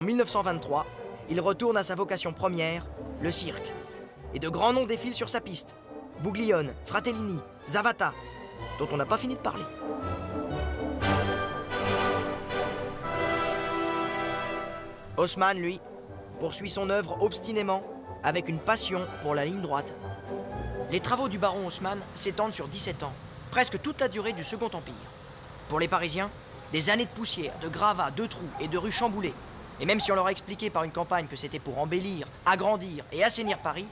En 1923, il retourne à sa vocation première, le cirque. Et de grands noms défilent sur sa piste. Bouglione, Fratellini, Zavata, dont on n'a pas fini de parler. Haussmann, lui, poursuit son œuvre obstinément, avec une passion pour la ligne droite. Les travaux du baron Haussmann s'étendent sur 17 ans, presque toute la durée du Second Empire. Pour les Parisiens, des années de poussière, de gravats, de trous et de rues chamboulées. Et même si on leur a expliqué par une campagne que c'était pour embellir, agrandir et assainir Paris,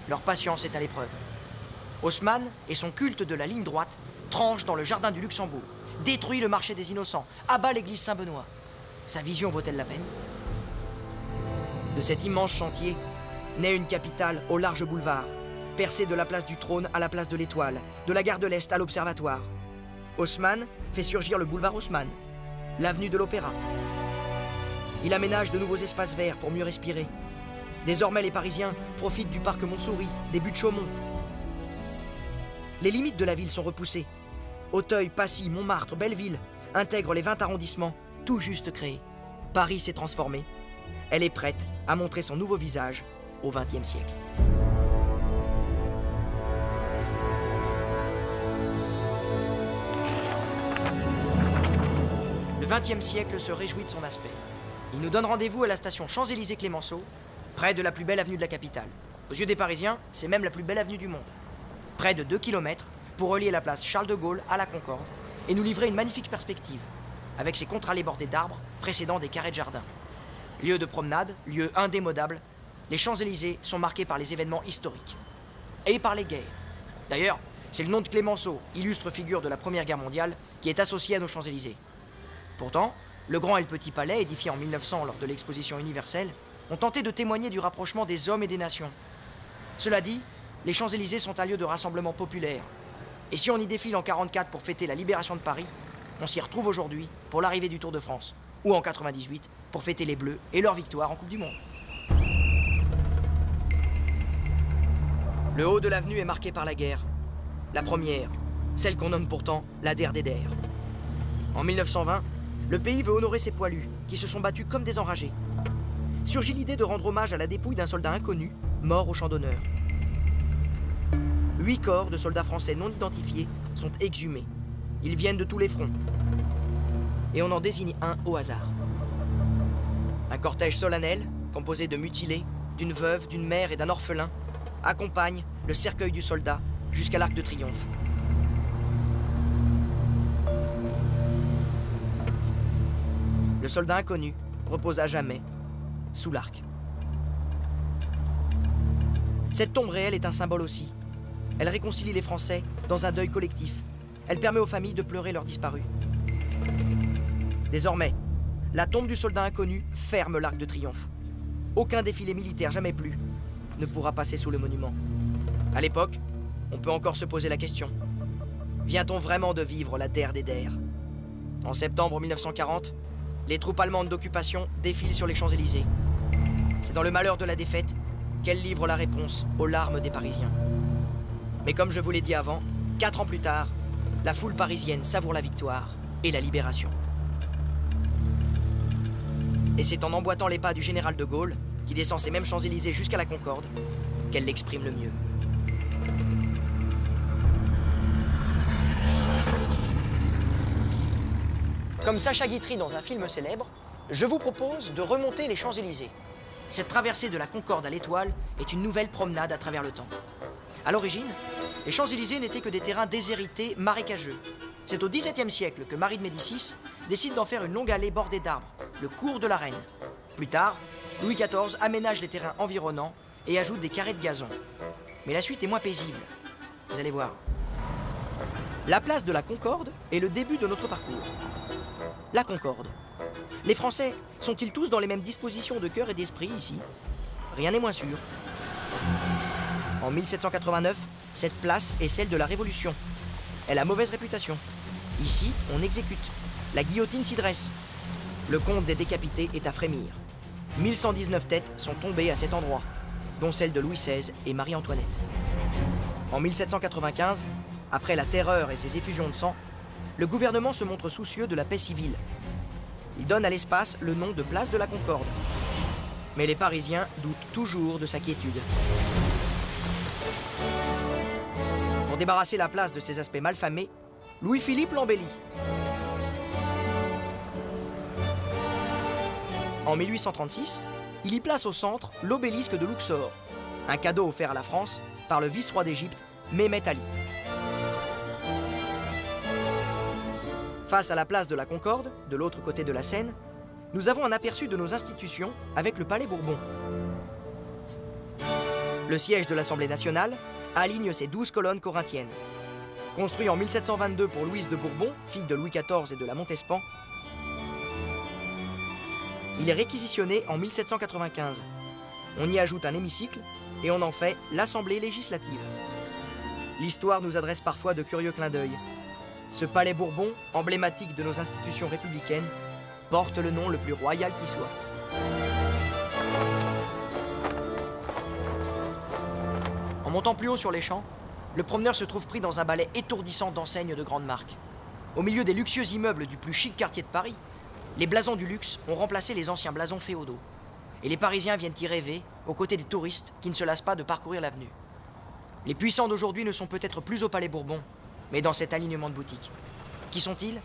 leur patience est à l'épreuve. Haussmann et son culte de la ligne droite tranchent dans le jardin du Luxembourg, détruit le marché des Innocents, abat l'église Saint-Benoît. Sa vision vaut-elle la peine? De cet immense chantier naît une capitale au large boulevard, percée de la place du Trône à la place de l'Étoile, de la gare de l'Est à l'Observatoire. Haussmann fait surgir le boulevard Haussmann, l'avenue de l'Opéra. Il aménage de nouveaux espaces verts pour mieux respirer. Désormais, les Parisiens profitent du parc Montsouris, des buttes Chaumont. Les limites de la ville sont repoussées. Auteuil, Passy, Montmartre, Belleville intègrent les 20 arrondissements, tout juste créés. Paris s'est transformée. Elle est prête à montrer son nouveau visage au XXe siècle. Le XXe siècle se réjouit de son aspect. Il nous donne rendez-vous à la station Champs-Élysées-Clémenceau, près de la plus belle avenue de la capitale. Aux yeux des Parisiens, c'est même la plus belle avenue du monde. Près de 2 km pour relier la place Charles de Gaulle à la Concorde et nous livrer une magnifique perspective, avec ses contre-allées bordées d'arbres précédant des carrés de jardin. Lieu de promenade, lieu indémodable, les Champs-Élysées sont marqués par les événements historiques. Et par les guerres. D'ailleurs, c'est le nom de Clémenceau, illustre figure de la Première Guerre mondiale, qui est associé à nos Champs-Élysées. Pourtant, le Grand et le Petit Palais, édifiés en 1900 lors de l'exposition universelle, ont tenté de témoigner du rapprochement des hommes et des nations. Cela dit, les Champs-Élysées sont un lieu de rassemblement populaire. Et si on y défile en 1944 pour fêter la libération de Paris, on s'y retrouve aujourd'hui pour l'arrivée du Tour de France. Ou en 1998 pour fêter les Bleus et leur victoire en Coupe du Monde. Le haut de l'avenue est marqué par la guerre. La première, celle qu'on nomme pourtant la der des der. En 1920, le pays veut honorer ses poilus, qui se sont battus comme des enragés. Surgit l'idée de rendre hommage à la dépouille d'un soldat inconnu, mort au champ d'honneur. 8 corps de soldats français non identifiés sont exhumés. Ils viennent de tous les fronts. Et on en désigne un au hasard. Un cortège solennel, composé de mutilés, d'une veuve, d'une mère et d'un orphelin, accompagne le cercueil du soldat jusqu'à l'Arc de Triomphe. Le soldat inconnu repose à jamais sous l'arc. Cette tombe réelle est un symbole aussi. Elle réconcilie les Français dans un deuil collectif. Elle permet aux familles de pleurer leurs disparus. Désormais, la tombe du soldat inconnu ferme l'Arc de Triomphe. Aucun défilé militaire jamais plus ne pourra passer sous le monument. À l'époque, on peut encore se poser la question. Vient-on vraiment de vivre la der des der? En septembre 1940, les troupes allemandes d'occupation défilent sur les Champs-Élysées. C'est dans le malheur de la défaite qu'elles livrent la réponse aux larmes des Parisiens. Mais comme je vous l'ai dit avant, 4 ans plus tard, la foule parisienne savoure la victoire et la libération. Et c'est en emboîtant les pas du général de Gaulle, qui descend ces mêmes Champs-Élysées jusqu'à la Concorde, qu'elle l'exprime le mieux. Comme Sacha Guitry dans un film célèbre, je vous propose de remonter les Champs-Élysées. Cette traversée de la Concorde à l'Étoile est une nouvelle promenade à travers le temps. À l'origine, les Champs-Élysées n'étaient que des terrains déshérités, marécageux. C'est au XVIIe siècle que Marie de Médicis décide d'en faire une longue allée bordée d'arbres, le cours de la Reine. Plus tard, Louis XIV aménage les terrains environnants et ajoute des carrés de gazon. Mais la suite est moins paisible. Vous allez voir. La place de la Concorde est le début de notre parcours. La Concorde. Les Français sont-ils tous dans les mêmes dispositions de cœur et d'esprit ici? Rien n'est moins sûr. En 1789, cette place est celle de la Révolution. Elle a mauvaise réputation. Ici, on exécute. La guillotine s'y dresse. Le compte des décapités est à frémir. 1119 têtes sont tombées à cet endroit, dont celle de Louis XVI et Marie-Antoinette. En 1795, après la terreur et ses effusions de sang, le gouvernement se montre soucieux de la paix civile. Il donne à l'espace le nom de place de la Concorde. Mais les Parisiens doutent toujours de sa quiétude. Pour débarrasser la place de ses aspects malfamés, Louis-Philippe l'embellit. En 1836, il y place au centre l'obélisque de Luxor, un cadeau offert à la France par le vice-roi d'Égypte, Méhémet Ali. Face à la place de la Concorde, de l'autre côté de la Seine, nous avons un aperçu de nos institutions avec le Palais Bourbon. Le siège de l'Assemblée nationale aligne ses 12 colonnes corinthiennes. Construit en 1722 pour Louise de Bourbon, fille de Louis XIV et de la Montespan, il est réquisitionné en 1795. On y ajoute un hémicycle et on en fait l'Assemblée législative. L'histoire nous adresse parfois de curieux clins d'œil. Ce palais Bourbon, emblématique de nos institutions républicaines, porte le nom le plus royal qui soit. En montant plus haut sur les champs, le promeneur se trouve pris dans un balai étourdissant d'enseignes de grandes marques. Au milieu des luxueux immeubles du plus chic quartier de Paris, les blasons du luxe ont remplacé les anciens blasons féodaux. Et les Parisiens viennent y rêver, aux côtés des touristes qui ne se lassent pas de parcourir l'avenue. Les puissants d'aujourd'hui ne sont peut-être plus au Palais Bourbon, mais dans cet alignement de boutiques. Qui sont-ils?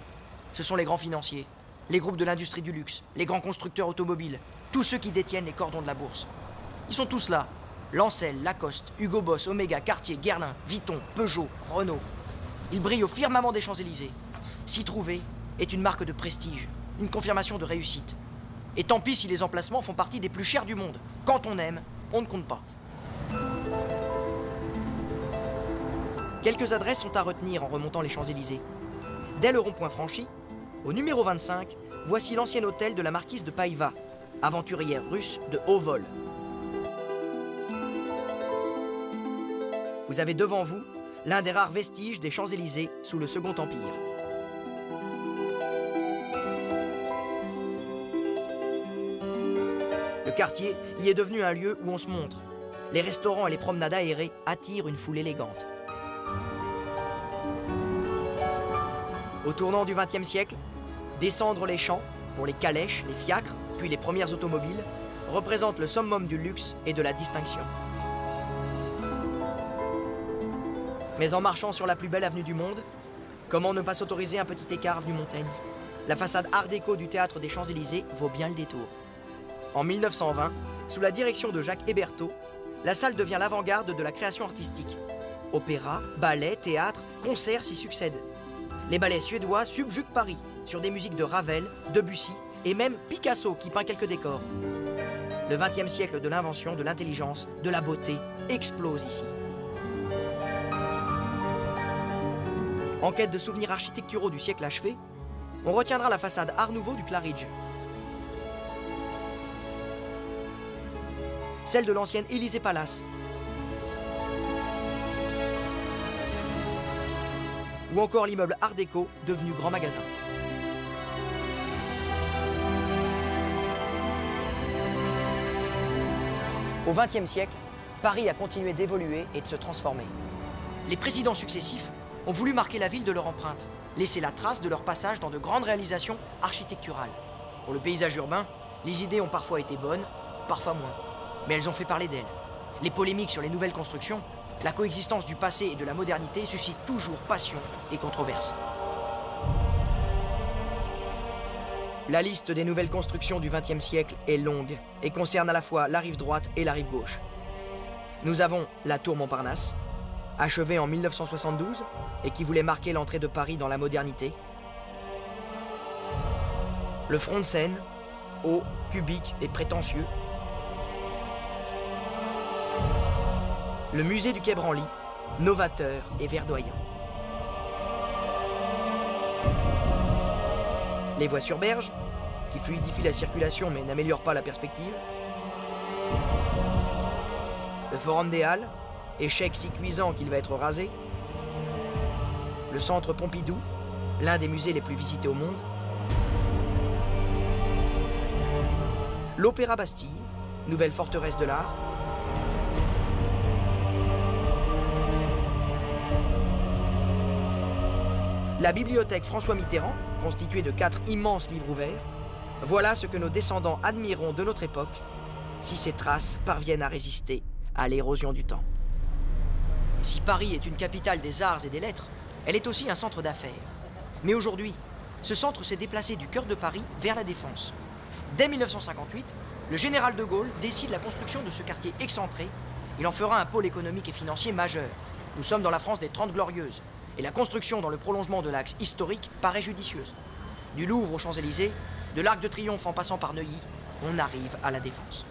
Ce sont les grands financiers, les groupes de l'industrie du luxe, les grands constructeurs automobiles, tous ceux qui détiennent les cordons de la bourse. Ils sont tous là. Lancel, Lacoste, Hugo Boss, Omega, Cartier, Guerlain, Vuitton, Peugeot, Renault. Ils brillent au firmament des Champs-Élysées. S'y trouver est une marque de prestige, une confirmation de réussite. Et tant pis si les emplacements font partie des plus chers du monde. Quand on aime, on ne compte pas. Quelques adresses sont à retenir en remontant les Champs-Élysées. Dès le rond-point franchi, au numéro 25, voici l'ancien hôtel de la marquise de Païva, aventurière russe de haut vol. Vous avez devant vous l'un des rares vestiges des Champs-Élysées sous le Second Empire. Le quartier y est devenu un lieu où on se montre. Les restaurants et les promenades aérées attirent une foule élégante. Au tournant du XXe siècle, descendre les champs pour les calèches, les fiacres, puis les premières automobiles, représente le summum du luxe et de la distinction. Mais en marchant sur la plus belle avenue du monde, comment ne pas s'autoriser un petit écart avenue Montaigne? La façade art déco du théâtre des Champs-Élysées vaut bien le détour. En 1920, sous la direction de Jacques Hébertot, la salle devient l'avant-garde de la création artistique. Opéra, ballet, théâtre, concerts s'y succèdent. Les ballets suédois subjuguent Paris, sur des musiques de Ravel, Debussy et même Picasso qui peint quelques décors. Le XXe siècle de l'invention, de l'intelligence, de la beauté explose ici. En quête de souvenirs architecturaux du siècle achevé, on retiendra la façade Art Nouveau du Claridge. Celle de l'ancienne Élysée Palace. Ou encore l'immeuble Art déco devenu grand magasin. Au XXe siècle, Paris a continué d'évoluer et de se transformer. Les présidents successifs ont voulu marquer la ville de leur empreinte, laisser la trace de leur passage dans de grandes réalisations architecturales. Pour le paysage urbain, les idées ont parfois été bonnes, parfois moins. Mais elles ont fait parler d'elles. Les polémiques sur les nouvelles constructions, la coexistence du passé et de la modernité suscitent toujours passion et controverse. La liste des nouvelles constructions du XXe siècle est longue et concerne à la fois la rive droite et la rive gauche. Nous avons la tour Montparnasse, achevée en 1972 et qui voulait marquer l'entrée de Paris dans la modernité. Le front de Seine, haut, cubique et prétentieux. Le musée du Quai Branly, novateur et verdoyant. Les voies sur berge, qui fluidifient la circulation mais n'améliorent pas la perspective. Le Forum des Halles, échec si cuisant qu'il va être rasé. Le Centre Pompidou, l'un des musées les plus visités au monde. L'Opéra Bastille, nouvelle forteresse de l'art. La bibliothèque François Mitterrand, constituée de 4 immenses livres ouverts, voilà ce que nos descendants admireront de notre époque si ces traces parviennent à résister à l'érosion du temps. Si Paris est une capitale des arts et des lettres, elle est aussi un centre d'affaires. Mais aujourd'hui, ce centre s'est déplacé du cœur de Paris vers la Défense. Dès 1958, le général de Gaulle décide la construction de ce quartier excentré. Il en fera un pôle économique et financier majeur. Nous sommes dans la France des 30 Glorieuses, et la construction dans le prolongement de l'axe historique paraît judicieuse. Du Louvre aux Champs-Élysées, de l'Arc de Triomphe en passant par Neuilly, on arrive à la Défense.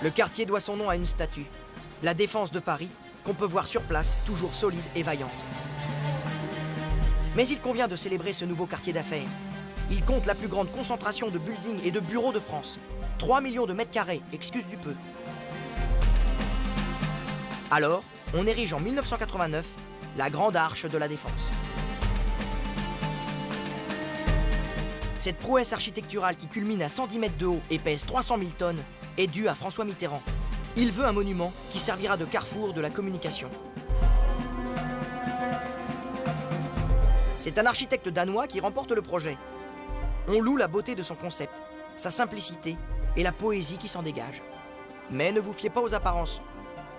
Le quartier doit son nom à une statue, la Défense de Paris, qu'on peut voir sur place, toujours solide et vaillante. Mais il convient de célébrer ce nouveau quartier d'affaires. Il compte la plus grande concentration de buildings et de bureaux de France. 3 millions de mètres carrés, excuse du peu. Alors, on érige en 1989 la Grande Arche de la Défense. Cette prouesse architecturale qui culmine à 110 mètres de haut et pèse 300 000 tonnes est due à François Mitterrand. Il veut un monument qui servira de carrefour de la communication. C'est un architecte danois qui remporte le projet. On loue la beauté de son concept, sa simplicité et la poésie qui s'en dégage. Mais ne vous fiez pas aux apparences.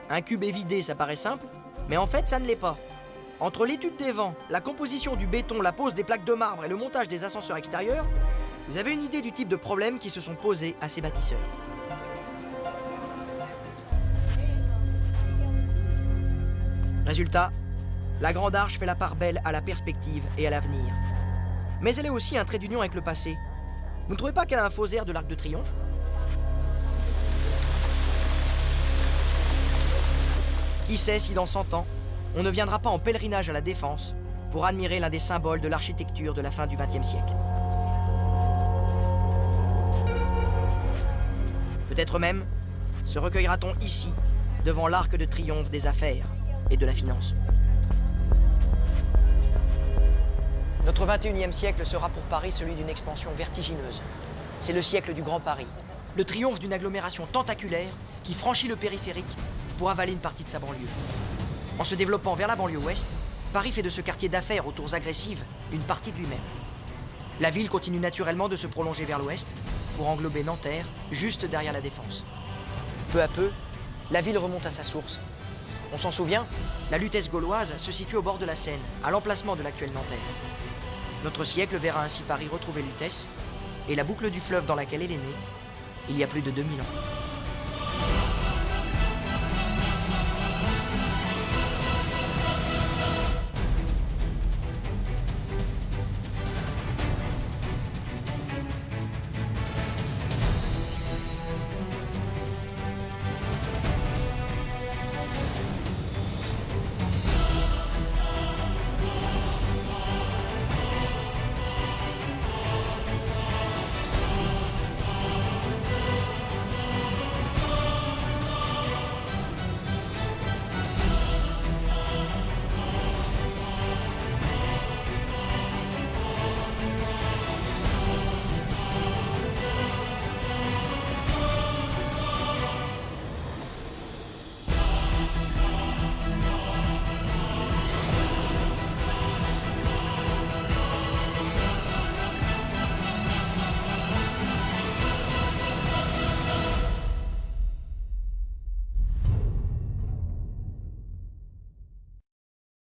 Un cube évidé, ça paraît simple, mais en fait, ça ne l'est pas. Entre l'étude des vents, la composition du béton, la pose des plaques de marbre et le montage des ascenseurs extérieurs, vous avez une idée du type de problèmes qui se sont posés à ces bâtisseurs. Résultat, la Grande Arche fait la part belle à la perspective et à l'avenir. Mais elle est aussi un trait d'union avec le passé. Vous ne trouvez pas qu'elle a un faux air de l'Arc de Triomphe ? Qui sait si dans 100 ans, on ne viendra pas en pèlerinage à la Défense pour admirer l'un des symboles de l'architecture de la fin du XXe siècle. Peut-être même se recueillera-t-on ici, devant l'Arc de Triomphe des affaires et de la finance. Notre 21e siècle sera pour Paris celui d'une expansion vertigineuse. C'est le siècle du Grand Paris, le triomphe d'une agglomération tentaculaire qui franchit le périphérique pour avaler une partie de sa banlieue. En se développant vers la banlieue ouest, Paris fait de ce quartier d'affaires aux tours agressives une partie de lui-même. La ville continue naturellement de se prolonger vers l'ouest pour englober Nanterre, juste derrière la Défense. Peu à peu, la ville remonte à sa source. On s'en souvient, la Lutèce gauloise se situe au bord de la Seine, à l'emplacement de l'actuelle Nanterre. Notre siècle verra ainsi Paris retrouver Lutèce et la boucle du fleuve dans laquelle elle est née, il y a plus de 2000 ans.